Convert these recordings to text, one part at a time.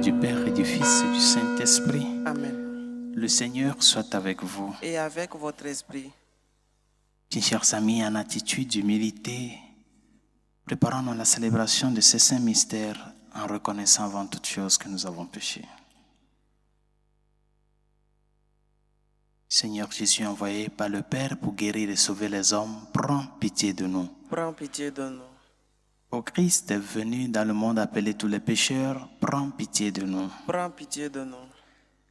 du Père et du Fils et du Saint-Esprit. Amen. Le Seigneur soit avec vous. Et avec votre esprit. Bien chers amis, en attitude d'humilité, préparons-nous à la célébration de ces saints mystères en reconnaissant avant toute chose que nous avons péché. Seigneur Jésus, envoyé par le Père pour guérir et sauver les hommes, prends pitié de nous. Prends pitié de nous. Ô Christ est venu dans le monde appeler tous les pécheurs, prends pitié de nous. Prends pitié de nous.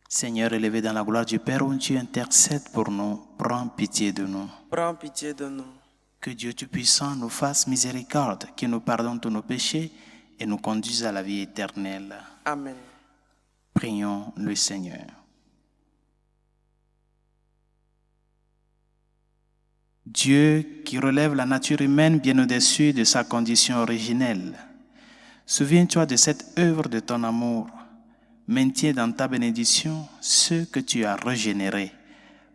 Seigneur, élevé dans la gloire du Père, où tu intercèdes pour nous, prends pitié de nous. Prends pitié de nous. Que Dieu Tout-Puissant nous fasse miséricorde, qu'il nous pardonne tous nos péchés et nous conduise à la vie éternelle. Amen. Prions le Seigneur. Dieu qui relève la nature humaine bien au-dessus de sa condition originelle, souviens-toi de cette œuvre de ton amour. Maintiens dans ta bénédiction ceux que tu as régénérés.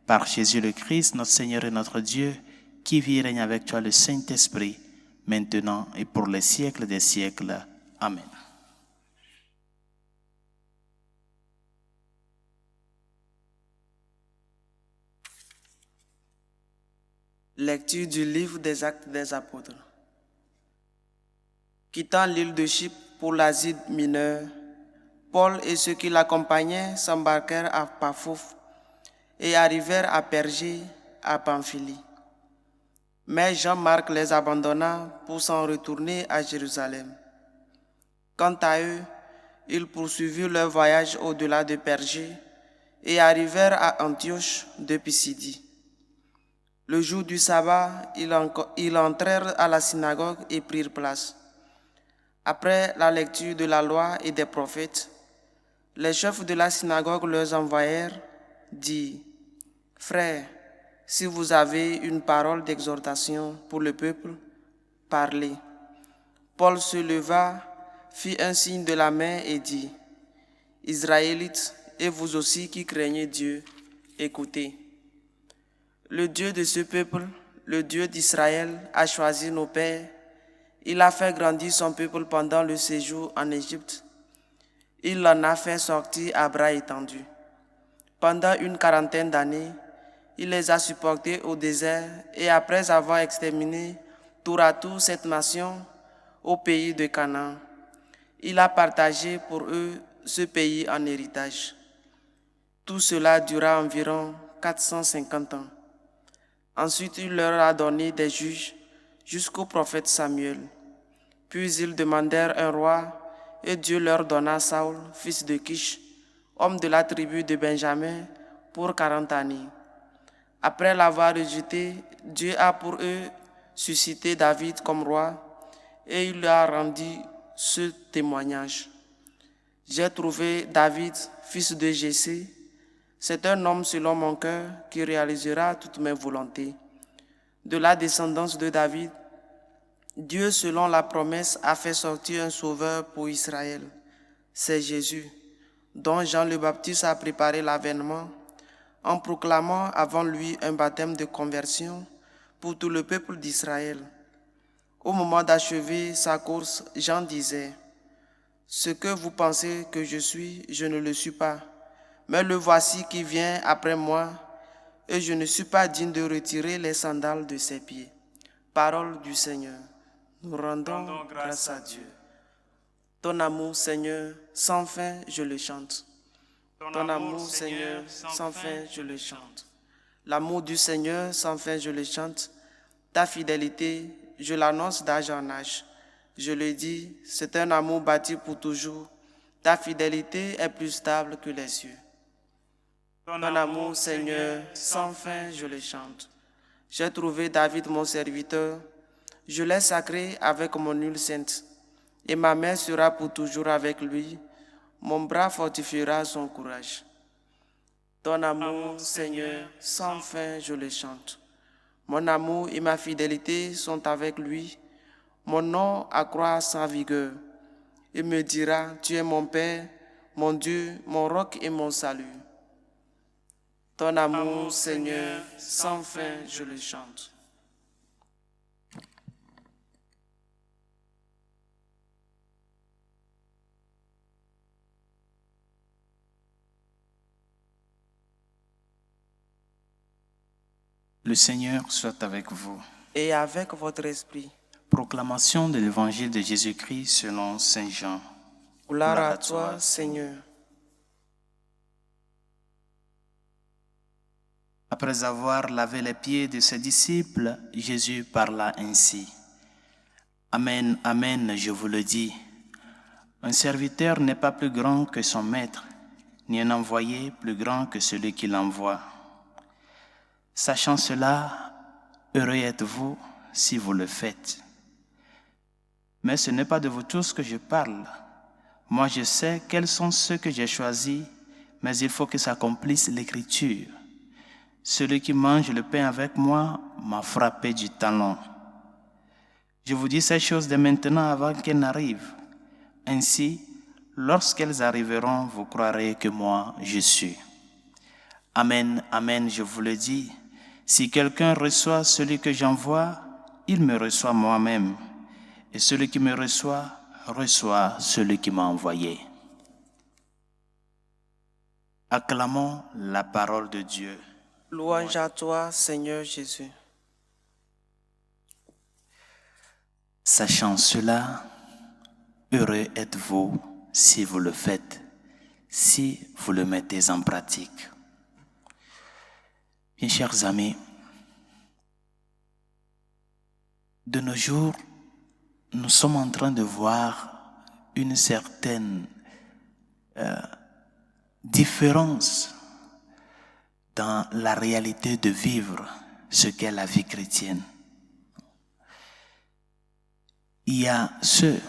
Par Jésus le Christ, notre Seigneur et notre Dieu, qui vit et règne avec toi le Saint-Esprit, maintenant et pour les siècles des siècles. Amen. Lecture du livre des Actes des Apôtres. Quittant l'île de Chypre pour l'Asie mineure, Paul et ceux qui l'accompagnaient s'embarquèrent à Paphos et arrivèrent à Pergée, à Pamphylie. Mais Jean-Marc les abandonna pour s'en retourner à Jérusalem. Quant à eux, ils poursuivirent leur voyage au-delà de Pergée et arrivèrent à Antioche de Pisidie. Le jour du sabbat, ils entrèrent à la synagogue et prirent place. Après la lecture de la loi et des prophètes, les chefs de la synagogue leur envoyèrent dire : « Frères, si vous avez une parole d'exhortation pour le peuple, parlez. » Paul se leva, fit un signe de la main et dit : « Israélites, et vous aussi qui craignez Dieu, écoutez. Le Dieu de ce peuple, le Dieu d'Israël, a choisi nos pères. Il a fait grandir son peuple pendant le séjour en Égypte. Il l'en a fait sortir à bras étendus. Pendant une quarantaine d'années, il les a supportés au désert et après avoir exterminé tour à tour cette nation au pays de Canaan, il a partagé pour eux ce pays en héritage. Tout cela dura environ 450 ans. Ensuite, il leur a donné des juges jusqu'au prophète Samuel. Puis ils demandèrent un roi et Dieu leur donna Saül, fils de Kish, homme de la tribu de Benjamin, pour 40 années. Après l'avoir rejeté, Dieu a pour eux suscité David comme roi et il leur a rendu ce témoignage. J'ai trouvé David, fils de Jessé. C'est un homme selon mon cœur qui réalisera toutes mes volontés. De la descendance de David, Dieu, selon la promesse, a fait sortir un sauveur pour Israël. C'est Jésus, dont Jean le Baptiste a préparé l'avènement, en proclamant avant lui un baptême de conversion pour tout le peuple d'Israël. Au moment d'achever sa course, Jean disait : « Ce que vous pensez que je suis, je ne le suis pas. Mais le voici qui vient après moi, et je ne suis pas digne de retirer les sandales de ses pieds. » Parole du Seigneur. Nous rendons grâce à Dieu. Ton amour, Seigneur, sans fin, je le chante. Ton amour, Seigneur, sans fin, je le chante. L'amour du Seigneur, sans fin, je le chante. Ta fidélité, je l'annonce d'âge en âge. Je le dis, c'est un amour bâti pour toujours. Ta fidélité est plus stable que les cieux. Ton amour, Seigneur, sans fin, je le chante. J'ai trouvé David, mon serviteur. Je l'ai sacré avec mon huile sainte. Et ma main sera pour toujours avec lui. Mon bras fortifiera son courage. Ton amour, Seigneur, sans fin, je le chante. Mon amour et ma fidélité sont avec lui. Mon nom accroît sa vigueur. Il me dira, tu es mon Père, mon Dieu, mon roc et mon salut. Ton amour, Seigneur, sans fin, je le chante. Le Seigneur soit avec vous. et avec votre esprit. Proclamation de l'Évangile de Jésus-Christ selon Saint Jean. Gloire à toi, Seigneur. Après avoir lavé les pieds de ses disciples, Jésus parla ainsi. Amen, amen, je vous le dis. Un serviteur n'est pas plus grand que son maître, ni un envoyé plus grand que celui qui l'envoie. Sachant cela, heureux êtes-vous si vous le faites. Mais ce n'est pas de vous tous que je parle. Moi, je sais quels sont ceux que j'ai choisis, mais il faut que s'accomplisse l'Écriture. Celui qui mange le pain avec moi m'a frappé du talon. Je vous dis ces choses dès maintenant avant qu'elles n'arrivent. Ainsi, lorsqu'elles arriveront, vous croirez que moi, je suis. Amen, amen, je vous le dis. Si quelqu'un reçoit celui que j'envoie, il me reçoit moi-même. Et celui qui me reçoit celui qui m'a envoyé. Acclamons la parole de Dieu. Louange à toi, Seigneur Jésus. Sachant cela, heureux êtes-vous si vous le faites, si vous le mettez en pratique. Bien chers amis, de nos jours, nous sommes en train de voir une certaine différence dans la réalité de vivre ce qu'est la vie chrétienne. Il y a ceux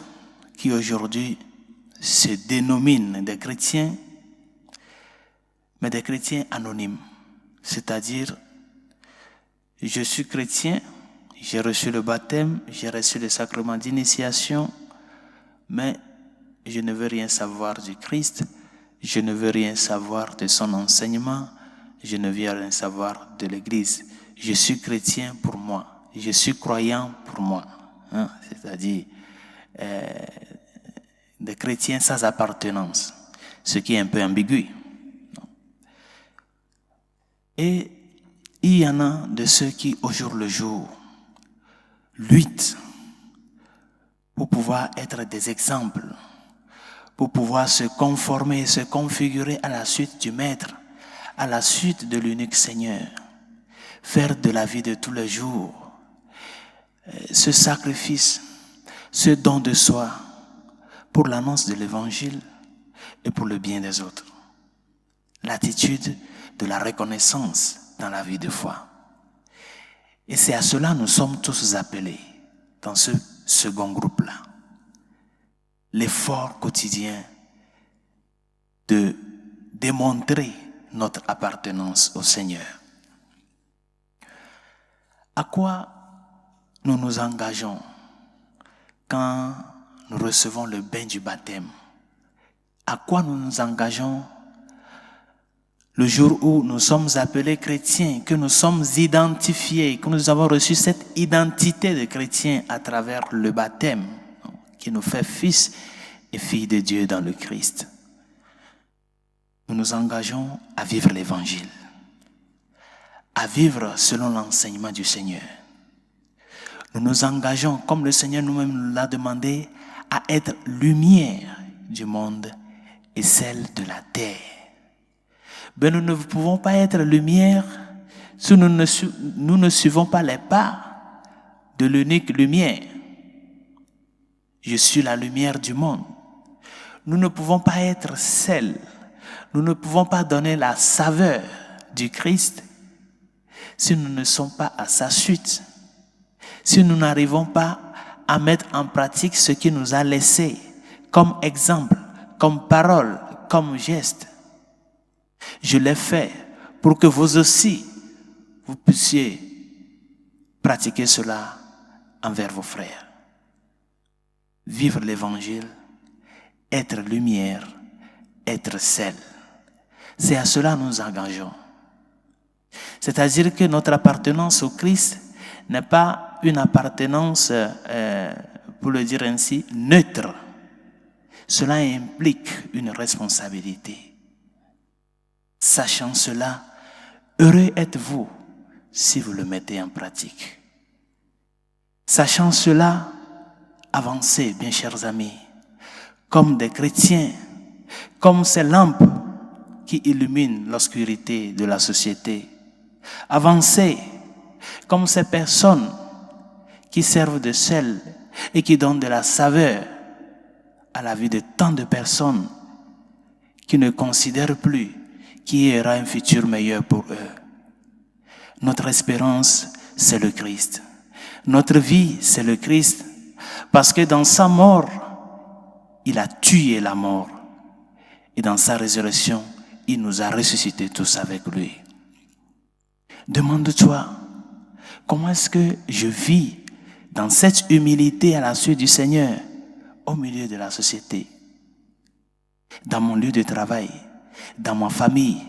qui aujourd'hui se dénominent des chrétiens, mais des chrétiens anonymes. C'est-à-dire, je suis chrétien, j'ai reçu le baptême, j'ai reçu le sacrement d'initiation, mais je ne veux rien savoir du Christ, je ne veux rien savoir de son enseignement, je ne veux rien savoir de l'Église. Je suis chrétien pour moi, je suis croyant pour moi. C'est-à-dire des chrétiens sans appartenance, ce qui est un peu ambigu. Et il y en a de ceux qui, au jour le jour, luttent pour pouvoir être des exemples, pour pouvoir se conformer, se configurer à la suite du Maître, à la suite de l'unique Seigneur, faire de la vie de tous les jours ce sacrifice, ce don de soi pour l'annonce de l'Évangile et pour le bien des autres. L'attitude de la reconnaissance dans la vie de foi. Et c'est à cela que nous sommes tous appelés dans ce second groupe-là. L'effort quotidien de démontrer notre appartenance au Seigneur. À quoi nous nous engageons quand nous recevons le bain du baptême? À quoi nous nous engageons le jour où nous sommes appelés chrétiens, que nous sommes identifiés, que nous avons reçu cette identité de chrétiens à travers le baptême qui nous fait fils et filles de Dieu dans le Christ? Nous nous engageons à vivre l'Évangile, à vivre selon l'enseignement du Seigneur. Nous nous engageons, comme le Seigneur nous-mêmes nous l'a demandé, à être lumière du monde et celle de la terre. Mais nous ne pouvons pas être lumière si nous ne suivons pas les pas de l'unique lumière. Je suis la lumière du monde. Nous ne pouvons pas être sel. Nous ne pouvons pas donner la saveur du Christ si nous ne sommes pas à sa suite. Si nous n'arrivons pas à mettre en pratique ce qu'il nous a laissé comme exemple, comme parole, comme geste. Je l'ai fait pour que vous aussi, vous puissiez pratiquer cela envers vos frères. Vivre l'Évangile, être lumière, être sel. C'est à cela que nous nous engageons. C'est-à-dire que notre appartenance au Christ n'est pas une appartenance, pour le dire ainsi, neutre. Cela implique une responsabilité. Sachant cela, heureux êtes-vous si vous le mettez en pratique. Sachant cela, avancez, bien chers amis, comme des chrétiens, comme ces lampes qui illuminent l'obscurité de la société. Avancez comme ces personnes qui servent de sel et qui donnent de la saveur à la vie de tant de personnes qui ne considèrent plus qu'il y aura un futur meilleur pour eux. Notre espérance, c'est le Christ. Notre vie, c'est le Christ, parce que dans sa mort, il a tué la mort. Et dans sa résurrection, il nous a ressuscités tous avec lui. Demande-toi, comment est-ce que je vis dans cette humilité à la suite du Seigneur au milieu de la société, dans mon lieu de travail, dans ma famille?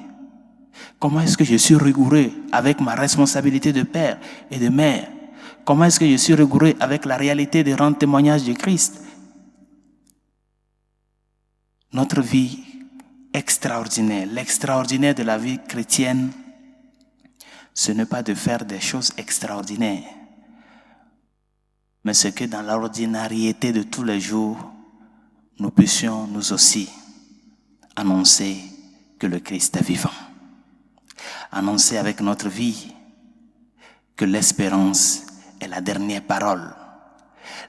Comment est-ce que je suis rigoureux avec ma responsabilité de père et de mère? Comment est-ce que je suis rigoureux avec la réalité de rendre témoignage de Christ? Notre vie extraordinaire, l'extraordinaire de la vie chrétienne, ce n'est pas de faire des choses extraordinaires, mais c'est que dans l'ordinariété de tous les jours, nous puissions nous aussi annoncer que le Christ est vivant. Annoncer avec notre vie que l'espérance est la dernière parole.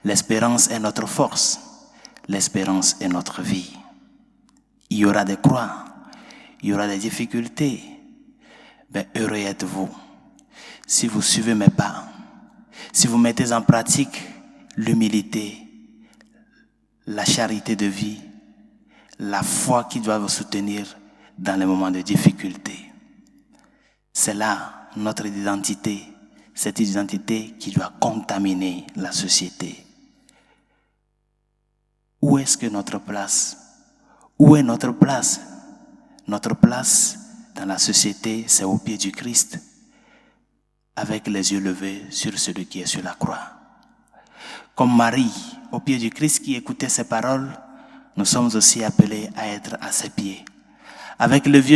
L'espérance est notre force. L'espérance est notre vie. Il y aura des croix, il y aura des difficultés. Mais heureux êtes-vous si vous suivez mes pas, si vous mettez en pratique l'humilité, la charité de vie, la foi qui doit vous soutenir dans les moments de difficulté. C'est là notre identité, cette identité qui doit contaminer la société. Où est-ce que notre place? Où est notre place? Notre place dans la société, c'est au pied du Christ, avec les yeux levés sur celui qui est sur la croix. Comme Marie, au pied du Christ qui écoutait ses paroles, nous sommes aussi appelés à être à ses pieds, avec les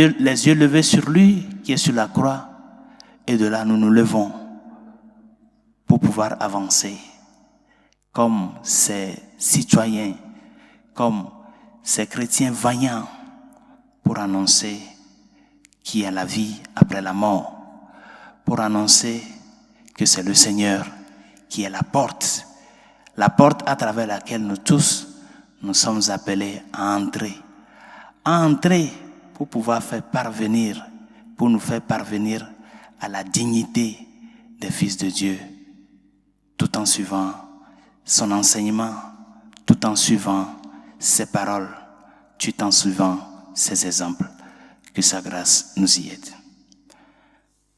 yeux levés sur lui qui est sur la croix, et de là nous nous levons pour pouvoir avancer comme ces citoyens, comme ces chrétiens vaillants pour annoncer qu'il y a la vie après la mort, pour annoncer que c'est le Seigneur qui est la porte à travers laquelle nous tous, nous sommes appelés à entrer pour pouvoir nous faire parvenir à la dignité des fils de Dieu, tout en suivant son enseignement, tout en suivant ses paroles, tout en suivant ses exemples. Que sa grâce nous y aide.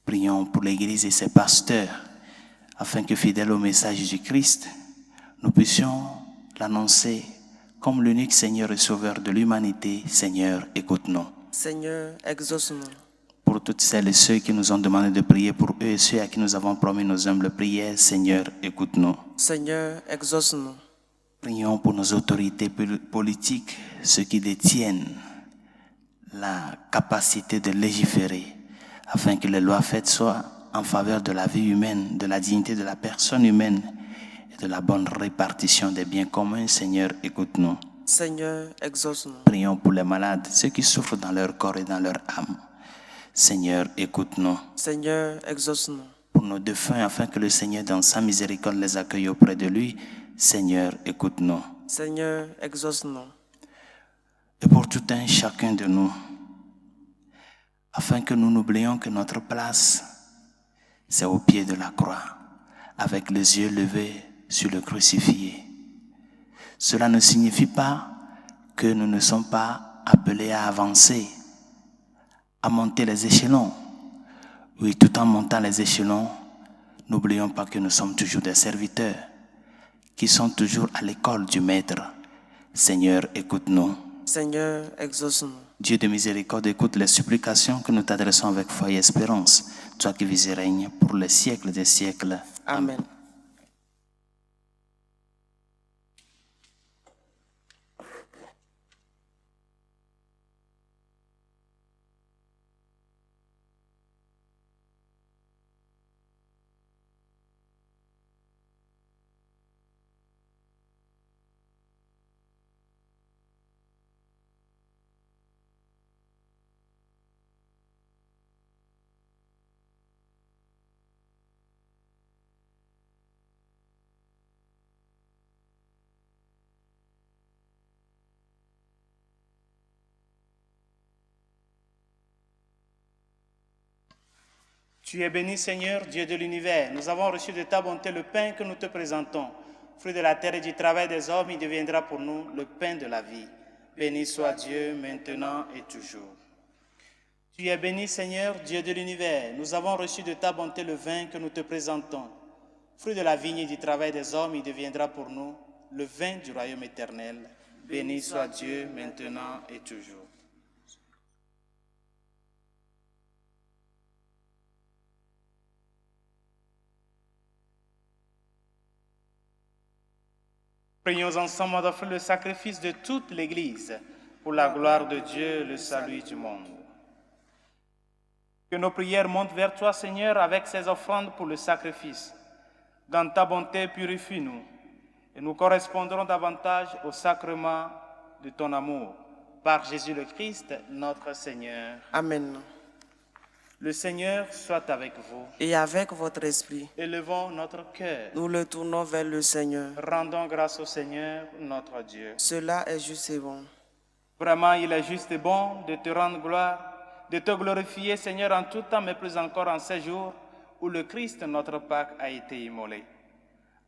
Prions pour l'Église et ses pasteurs, afin que, fidèles au message du Christ, nous puissions l'annoncer comme l'unique Seigneur et Sauveur de l'humanité. Seigneur, écoute-nous. Seigneur, exauce-nous. Pour toutes celles et ceux qui nous ont demandé de prier pour eux et ceux à qui nous avons promis nos humbles prières, Seigneur, écoute-nous. Seigneur, exauce-nous. Prions pour nos autorités politiques, ceux qui détiennent la capacité de légiférer, afin que les lois faites soient en faveur de la vie humaine, de la dignité de la personne humaine et de la bonne répartition des biens communs. Seigneur, écoute-nous. Seigneur, exauce-nous. Prions pour les malades, ceux qui souffrent dans leur corps et dans leur âme. Seigneur, écoute-nous. Seigneur, exauce-nous. Pour nos défunts, afin que le Seigneur, dans sa miséricorde, les accueille auprès de lui. Seigneur, écoute-nous. Seigneur, exauce-nous. Et pour tout un chacun de nous, afin que nous n'oublions que notre place, c'est au pied de la croix, avec les yeux levés sur le crucifié. Cela ne signifie pas que nous ne sommes pas appelés à avancer, à monter les échelons. Oui, tout en montant les échelons, n'oublions pas que nous sommes toujours des serviteurs, qui sont toujours à l'école du Maître. Seigneur, écoute-nous. Seigneur, exauce-nous. Dieu de miséricorde, écoute les supplications que nous t'adressons avec foi et espérance. Toi qui vis et règnes pour les siècles des siècles. Amen. Tu es béni, Seigneur, Dieu de l'univers. Nous avons reçu de ta bonté le pain que nous te présentons. Fruit de la terre et du travail des hommes, il deviendra pour nous le pain de la vie. Béni soit Dieu, maintenant et toujours. Tu es béni, Seigneur, Dieu de l'univers. Nous avons reçu de ta bonté le vin que nous te présentons. Fruit de la vigne et du travail des hommes, il deviendra pour nous le vin du royaume éternel. Béni soit Dieu, maintenant et toujours. Prions ensemble d'offrir le sacrifice de toute l'Église pour la gloire de Dieu, le salut du monde. Que nos prières montent vers toi, Seigneur, avec ces offrandes pour le sacrifice. Dans ta bonté, purifie-nous et nous correspondrons davantage au sacrement de ton amour. Par Jésus le Christ, notre Seigneur. Amen. Le Seigneur soit avec vous. Et avec votre esprit, Élevons notre cœur. nous le tournons vers le Seigneur. Rendons grâce au Seigneur, notre Dieu. Cela est juste et bon. Vraiment, il est juste et bon de te rendre gloire, de te glorifier, Seigneur, en tout temps, mais plus encore en ces jours où le Christ, notre Pâque, a été immolé.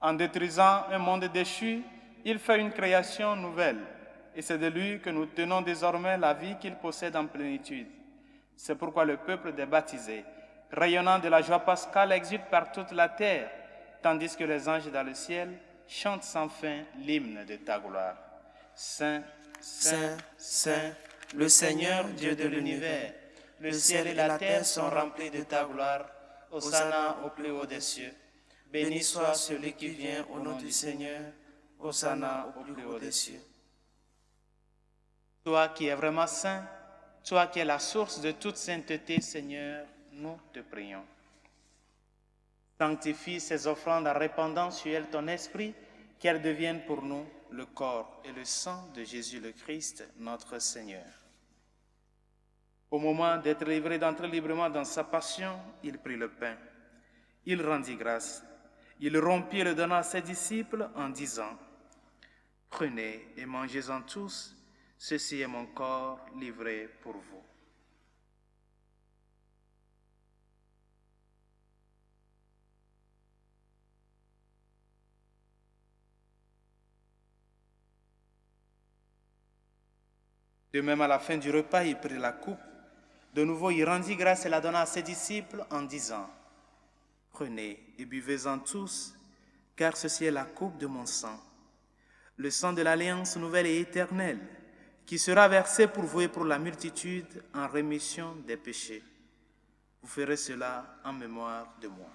En détruisant un monde déchu, il fait une création nouvelle. Et c'est de lui que nous tenons désormais la vie qu'il possède en plénitude. C'est pourquoi le peuple des baptisés, rayonnant de la joie pascale, exulte par toute la terre, tandis que les anges dans le ciel chantent sans fin l'hymne de ta gloire. Saint, Saint, Saint, le Seigneur, Dieu de l'univers, le ciel et la terre sont remplis de ta gloire. Hosanna au plus haut des cieux. Béni soit celui qui vient au nom du Seigneur. Hosanna au plus haut des cieux. Toi qui es vraiment saint, toi qui es la source de toute sainteté, Seigneur, nous te prions. Sanctifie ces offrandes en répandant sur elles ton esprit, qu'elles deviennent pour nous le corps et le sang de Jésus le Christ, notre Seigneur. Au moment d'être livré d'entrer librement dans sa passion, il prit le pain. Il rendit grâce. Il rompit et le donna à ses disciples en disant : « Prenez et mangez-en tous, ceci est mon corps livré pour vous. » De même, à la fin du repas, il prit la coupe. De nouveau, il rendit grâce et la donna à ses disciples en disant : « Prenez et buvez-en tous, car ceci est la coupe de mon sang, le sang de l'alliance nouvelle et éternelle, qui sera versé pour vous et pour la multitude en rémission des péchés. Vous ferez cela en mémoire de moi. »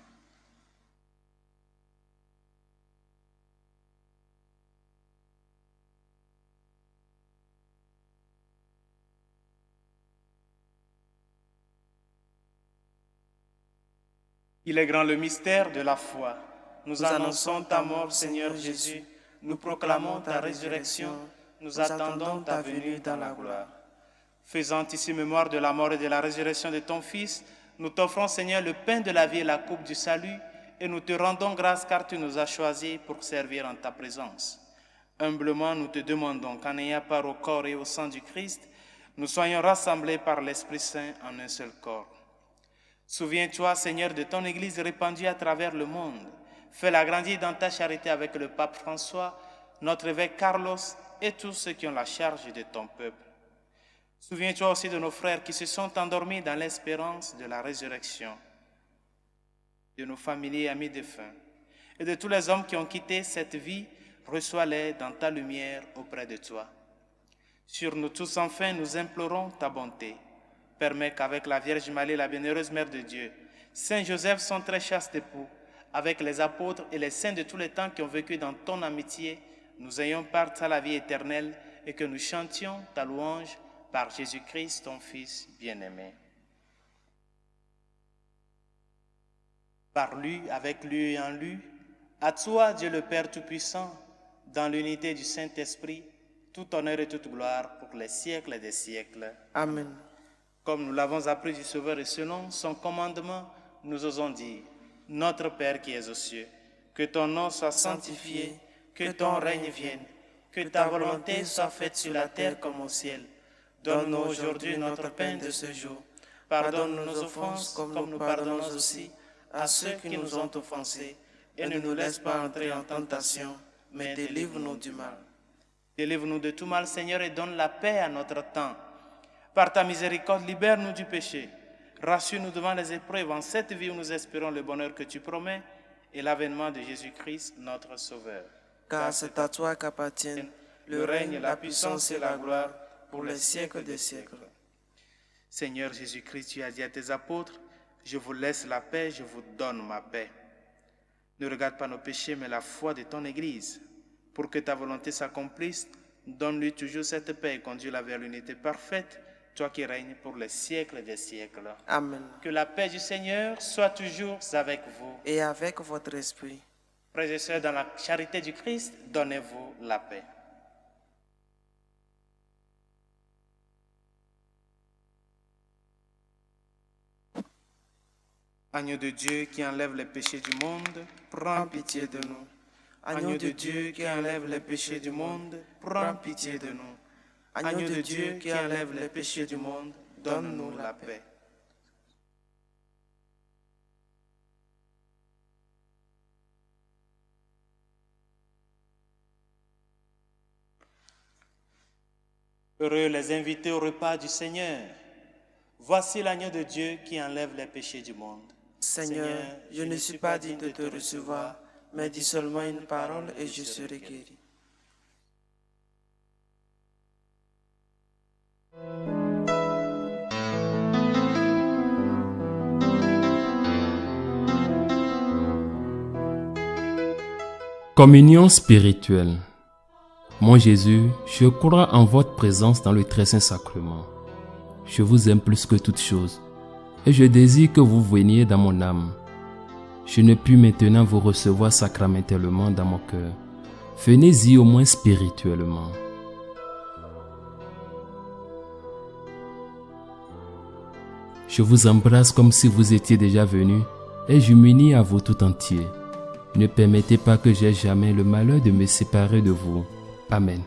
Il est grand le mystère de la foi. Nous annonçons ta mort, Seigneur Jésus. Nous proclamons ta résurrection. Nous attendons ta venue dans la gloire. Faisant ici mémoire de la mort et de la résurrection de ton Fils, nous t'offrons, Seigneur, le pain de la vie et la coupe du salut, et nous te rendons grâce car tu nous as choisis pour servir en ta présence. Humblement, nous te demandons qu'en ayant part au corps et au sang du Christ, nous soyons rassemblés par l'Esprit Saint en un seul corps. Souviens-toi, Seigneur, de ton Église répandue à travers le monde. Fais-la grandir dans ta charité avec le pape François, notre évêque Carlos et tous ceux qui ont la charge de ton peuple. Souviens-toi aussi de nos frères qui se sont endormis dans l'espérance de la résurrection, de nos familiers et amis défunts, et de tous les hommes qui ont quitté cette vie. Reçois-les dans ta lumière auprès de toi. Sur nous tous, enfin, nous implorons ta bonté. Permets qu'avec la Vierge Marie, la bienheureuse Mère de Dieu, Saint Joseph, son très chaste époux, avec les apôtres et les saints de tous les temps qui ont vécu dans ton amitié, nous ayons part à la vie éternelle et que nous chantions ta louange par Jésus-Christ, ton Fils bien-aimé. Par lui, avec lui et en lui, à toi, Dieu le Père Tout-Puissant, dans l'unité du Saint-Esprit, tout honneur et toute gloire pour les siècles des siècles. Amen. Comme nous l'avons appris du Sauveur et selon son commandement, nous osons dire : Notre Père qui es aux cieux, que ton nom soit sanctifié, que ton règne vienne, que ta volonté soit faite sur la terre comme au ciel. Donne-nous aujourd'hui notre pain de ce jour. Pardonne nos offenses comme nous pardonnons aussi à ceux qui nous ont offensés. Et ne nous laisse pas entrer en tentation, mais délivre-nous du mal. Délivre-nous de tout mal, Seigneur, et donne la paix à notre temps. Par ta miséricorde, libère-nous du péché. Rassure-nous devant les épreuves en cette vie où nous espérons le bonheur que tu promets et l'avènement de Jésus-Christ, notre Sauveur. Car c'est à toi qu'appartiennent le règne, la puissance et la gloire pour les siècles des siècles. Seigneur Jésus-Christ, tu as dit à tes apôtres, je vous laisse la paix, je vous donne ma paix. Ne regarde pas nos péchés, mais la foi de ton Église. Pour que ta volonté s'accomplisse, donne-lui toujours cette paix et conduis-la vers l'unité parfaite, toi qui règnes pour les siècles des siècles. Amen. Que la paix du Seigneur soit toujours avec vous. Et avec votre esprit. Frères et sœurs, dans la charité du Christ, donnez-vous la paix. Agneau de Dieu qui enlève les péchés du monde, prends pitié de nous. Agneau de Dieu qui enlève les péchés du monde, prends pitié de nous. Agneau de Dieu qui enlève les péchés du monde, donne-nous la paix. Heureux les invités au repas du Seigneur. Voici l'agneau de Dieu qui enlève les péchés du monde. Seigneur, je ne suis pas digne de te recevoir, mais dis seulement une parole et je serai guéri. Communion spirituelle. Mon Jésus, je crois en votre présence dans le très saint sacrement. Je vous aime plus que toute chose et je désire que vous veniez dans mon âme. Je ne puis maintenant vous recevoir sacramentellement dans mon cœur. Venez-y au moins spirituellement. Je vous embrasse comme si vous étiez déjà venu et je m'unis à vous tout entier. Ne permettez pas que j'aie jamais le malheur de me séparer de vous. Amen.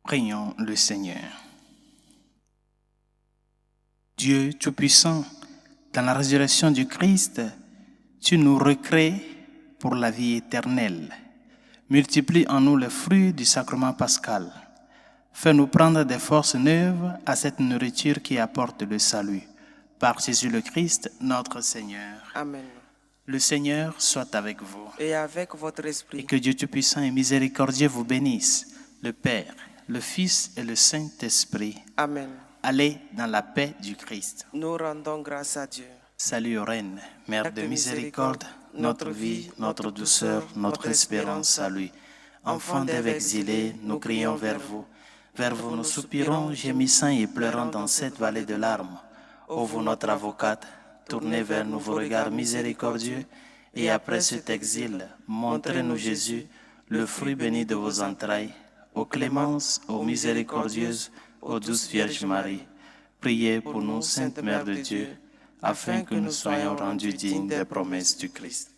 Prions le Seigneur. Dieu Tout-Puissant, dans la résurrection du Christ, tu nous recrées pour la vie éternelle. Multiplie en nous les fruits du sacrement pascal. Fais-nous prendre des forces neuves à cette nourriture qui apporte le salut. Par Jésus le Christ, notre Seigneur. Amen. Le Seigneur soit avec vous. Et avec votre esprit. Et que Dieu Tout-Puissant et miséricordieux vous bénisse, le Père, le Fils et le Saint-Esprit. Amen. Allez dans la paix du Christ. Nous rendons grâce à Dieu. Salut, Reine, Mère de miséricorde, notre vie, notre douceur, notre espérance à lui. Enfants d'Ève exilés, nous crions vers vous. Vers vous nous soupirons, gémissant et pleurant dans cette vallée de larmes. Ô vous, notre avocate, tournez vers nous vos regards miséricordieux, et après cet exil, montrez-nous Jésus, le fruit béni de vos entrailles. Ô clémence, ô miséricordieuse, ô douce Vierge Marie, priez pour nous, Sainte Mère de Dieu, afin que nous soyons rendus dignes des promesses du Christ.